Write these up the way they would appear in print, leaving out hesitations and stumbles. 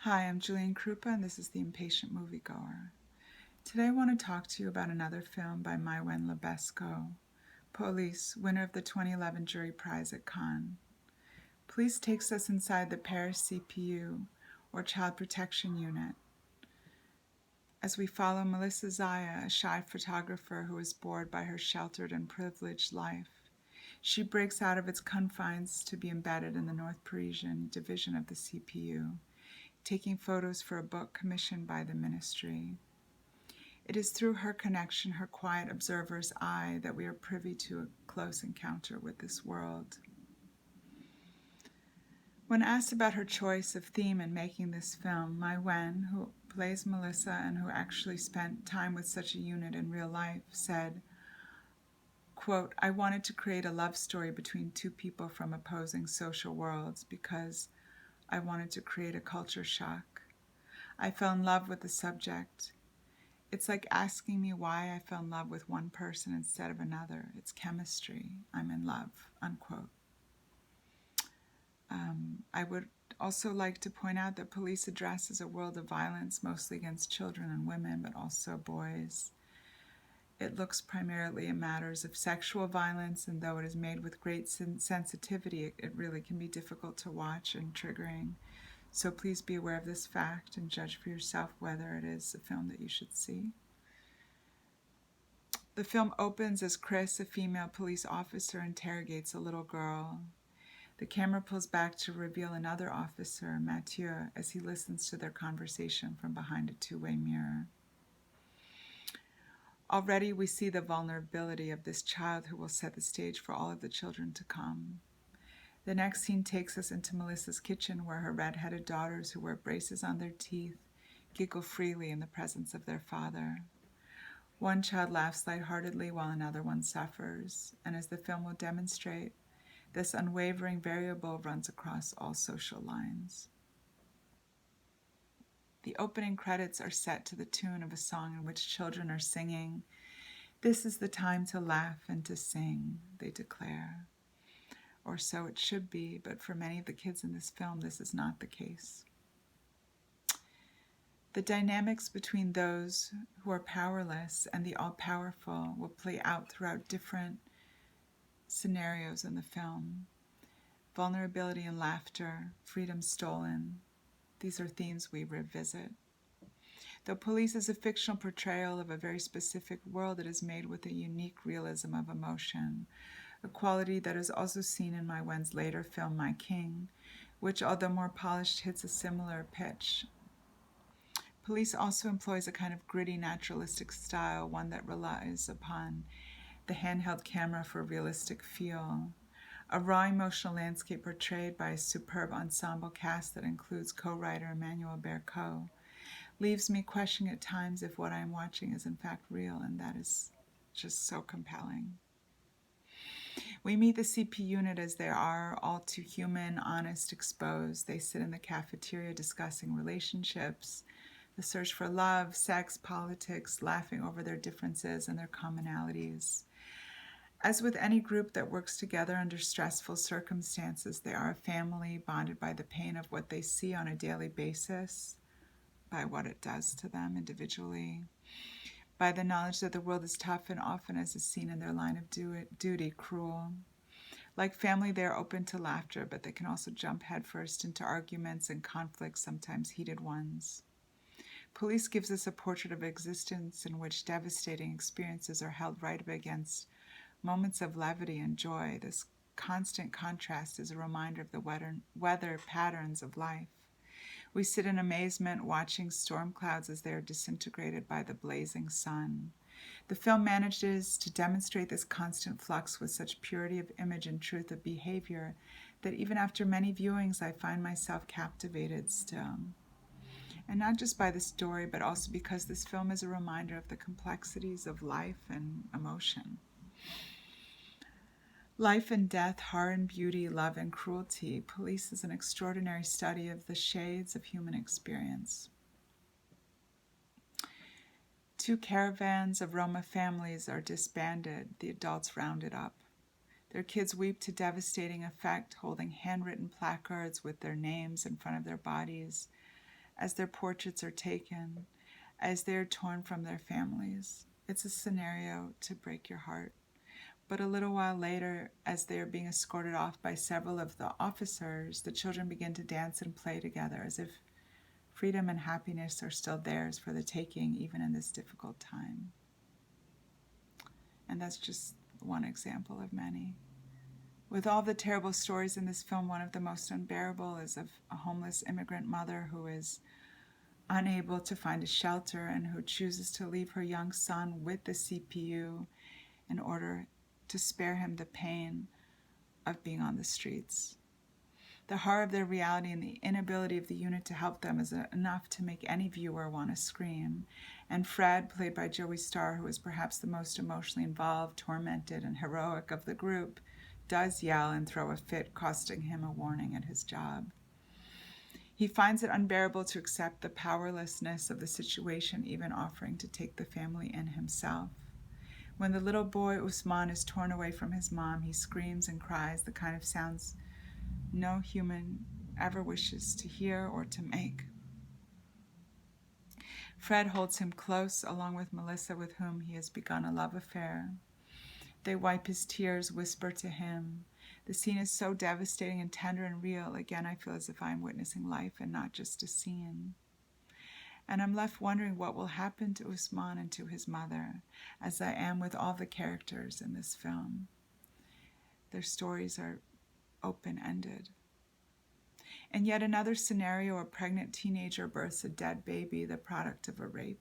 Hi, I'm Ain-Krupa, and this is the Impatient Moviegoer. Today I want to talk to you about another film by Maïwenn Lebesco, Polisse, winner of the 2011 Jury Prize at Cannes. Polisse takes us inside the Paris CPU, or Child Protection Unit, as we follow Melissa Zaya, a shy photographer who is bored by her sheltered and privileged life. She breaks out of its confines to be embedded in the North Parisian division of the CPU, taking photos for a book commissioned by the ministry. It is through her connection, her quiet observer's eye, that we are privy to a close encounter with this world. When asked about her choice of theme in making this film, Maïwenn, who plays Melissa and who actually spent time with such a unit in real life, said, quote, "I wanted to create a love story between two people from opposing social worlds because I wanted to create a culture shock. I fell in love with the subject. It's like asking me why I fell in love with one person instead of another. It's chemistry. I'm in love," unquote. I would also like to point out that Polisse addresses a world of violence, mostly against children and women, but also boys. It looks primarily at matters of sexual violence, and though it is made with great sensitivity, it really can be difficult to watch and triggering. So please be aware of this fact and judge for yourself whether it is a film that you should see. The film opens as Chris, a female police officer, interrogates a little girl. The camera pulls back to reveal another officer, Mathieu, as he listens to their conversation from behind a two-way mirror. Already we see the vulnerability of this child who will set the stage for all of the children to come. The next scene takes us into Melissa's kitchen, where her red-headed daughters, who wear braces on their teeth, giggle freely in the presence of their father. One child laughs lightheartedly while another one suffers, and as the film will demonstrate, this unwavering variable runs across all social lines. The opening credits are set to the tune of a song in which children are singing. "This is the time to laugh and to sing," they declare. Or so it should be, but for many of the kids in this film, this is not the case. The dynamics between those who are powerless and the all-powerful will play out throughout different scenarios in the film. Vulnerability and laughter, freedom stolen. These are themes we revisit. Though Polisse is a fictional portrayal of a very specific world, it is made with a unique realism of emotion, a quality that is also seen in Maïwenn's later film, My King, which, although more polished, hits a similar pitch. Polisse also employs a kind of gritty, naturalistic style, one that relies upon the handheld camera for realistic feel. A raw emotional landscape portrayed by a superb ensemble cast that includes co-writer Emmanuel Bercot leaves me questioning at times if what I am watching is in fact real, and that is just so compelling. We meet the CP unit as they are, all too human, honest, exposed. They sit in the cafeteria discussing relationships, the search for love, sex, politics, laughing over their differences and their commonalities. As with any group that works together under stressful circumstances, they are a family bonded by the pain of what they see on a daily basis, by what it does to them individually, by the knowledge that the world is tough and often, as is seen in their line of duty, cruel. Like family, they are open to laughter, but they can also jump headfirst into arguments and conflicts, sometimes heated ones. Polisse gives us a portrait of existence in which devastating experiences are held right up against moments of levity and joy. This constant contrast is a reminder of the weather patterns of life. We sit in amazement watching storm clouds as they are disintegrated by the blazing sun. The film manages to demonstrate this constant flux with such purity of image and truth of behavior that even after many viewings, I find myself captivated still. And not just by the story, but also because this film is a reminder of the complexities of life and emotion. Life and death, horror and beauty, love and cruelty. Polisse is an extraordinary study of the shades of human experience. Two caravans of Roma families are disbanded, the adults rounded up. Their kids weep to devastating effect, holding handwritten placards with their names in front of their bodies, as their portraits are taken, as they are torn from their families. It's a scenario to break your heart. But a little while later, as they are being escorted off by several of the officers, the children begin to dance and play together as if freedom and happiness are still theirs for the taking, even in this difficult time. And that's just one example of many. With all the terrible stories in this film, one of the most unbearable is of a homeless immigrant mother who is unable to find a shelter and who chooses to leave her young son with the CPU in order to spare him the pain of being on the streets. The horror of their reality and the inability of the unit to help them is enough to make any viewer want to scream. And Fred, played by Joey Starr, who is perhaps the most emotionally involved, tormented, and heroic of the group, does yell and throw a fit, costing him a warning at his job. He finds it unbearable to accept the powerlessness of the situation, even offering to take the family in himself. When the little boy Usman is torn away from his mom, he screams and cries, the kind of sounds no human ever wishes to hear or to make. Fred holds him close, along with Melissa, with whom he has begun a love affair. They wipe his tears, whisper to him. The scene is so devastating and tender and real. Again, I feel as if I am witnessing life and not just a scene. And I'm left wondering what will happen to Usman and to his mother, as I am with all the characters in this film. Their stories are open-ended. In yet another scenario, a pregnant teenager births a dead baby, the product of a rape.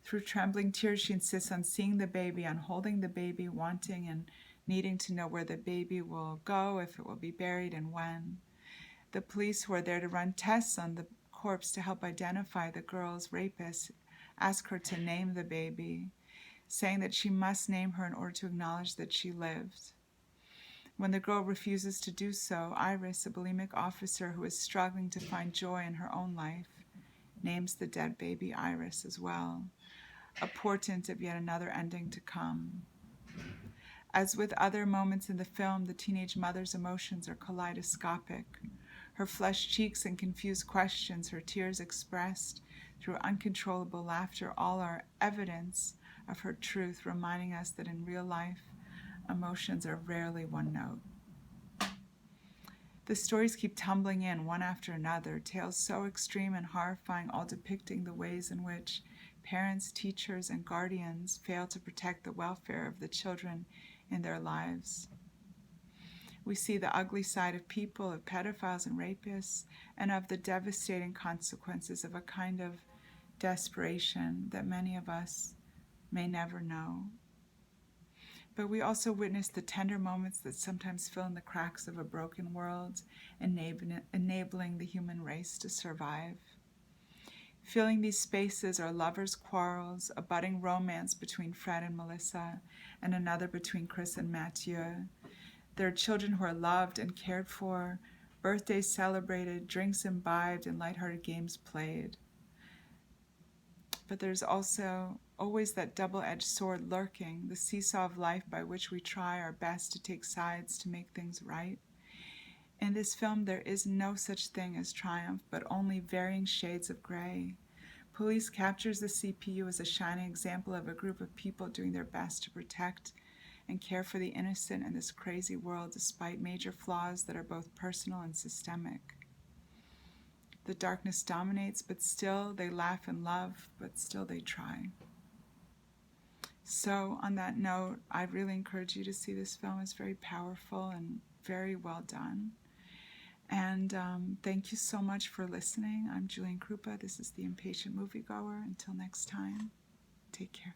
Through trembling tears, she insists on seeing the baby, on holding the baby, wanting and needing to know where the baby will go, if it will be buried, and when. The police, who are there to run tests on the corpse to help identify the girl's rapist, ask her to name the baby, saying that she must name her in order to acknowledge that she lived. When the girl refuses to do so, Iris, a bulimic officer who is struggling to find joy in her own life, names the dead baby Iris as well, a portent of yet another ending to come. As with other moments in the film, the teenage mother's emotions are kaleidoscopic. Her flushed cheeks and confused questions, her tears expressed through uncontrollable laughter, all are evidence of her truth, reminding us that in real life, emotions are rarely one note. The stories keep tumbling in one after another, tales so extreme and horrifying, all depicting the ways in which parents, teachers, and guardians fail to protect the welfare of the children in their lives. We see the ugly side of people, of pedophiles and rapists, and of the devastating consequences of a kind of desperation that many of us may never know. But we also witness the tender moments that sometimes fill in the cracks of a broken world, enabling the human race to survive. Filling these spaces are lovers' quarrels, a budding romance between Fred and Melissa, and another between Chris and Mathieu. There are children who are loved and cared for, birthdays celebrated, drinks imbibed, and lighthearted games played. But there's also always that double-edged sword lurking, the seesaw of life by which we try our best to take sides to make things right. In this film, there is no such thing as triumph, but only varying shades of gray. Polisse captures the CPU as a shining example of a group of people doing their best to protect and care for the innocent in this crazy world, despite major flaws that are both personal and systemic. The darkness dominates, but still they laugh and love, but still they try. So on that note, I really encourage you to see this film. It's very powerful and very well done. And thank you so much for listening. I'm Ain-Krupa. This is the Impatient Moviegoer. Until next time, take care.